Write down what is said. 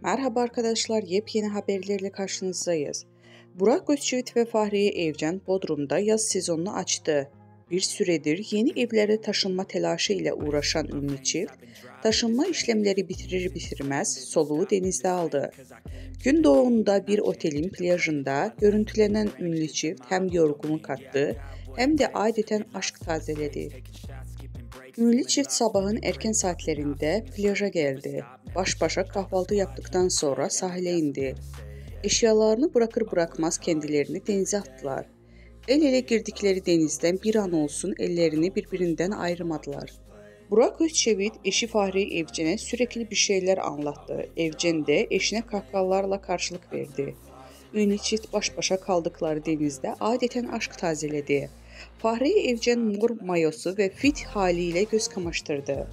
Merhaba arkadaşlar, yepyeni haberlerle karşınızdayız. Burak Özçivit ve Fahriye Evcen Bodrum'da yaz sezonunu açtı. Bir süredir yeni evlere taşınma telaşı ile uğraşan ünlü çift, taşınma işlemleri bitirir bitirmez soluğu denizde aldı. Gün doğumunda bir otelin plajında görüntülenen ünlü çift hem yorgunluk attı hem de adeten aşk tazeledi. Ünlü çift sabahın erken saatlerinde plaja geldi. Baş başa kahvaltı yaptıktan sonra sahile indi. Eşyalarını bırakır bırakmaz kendilerini denize attılar. El ele girdikleri denizden bir an olsun ellerini birbirinden ayırmadılar. Burak Özçivit eşi Fahriye Evcen'e sürekli bir şeyler anlattı. Evcen de eşine kahkahalarla karşılık verdi. Ünlü çift baş başa kaldıkları denizde adeten aşk tazeledi. Fahriye Evcen mor mayosu ve fit haliyle göz kamaştırdı.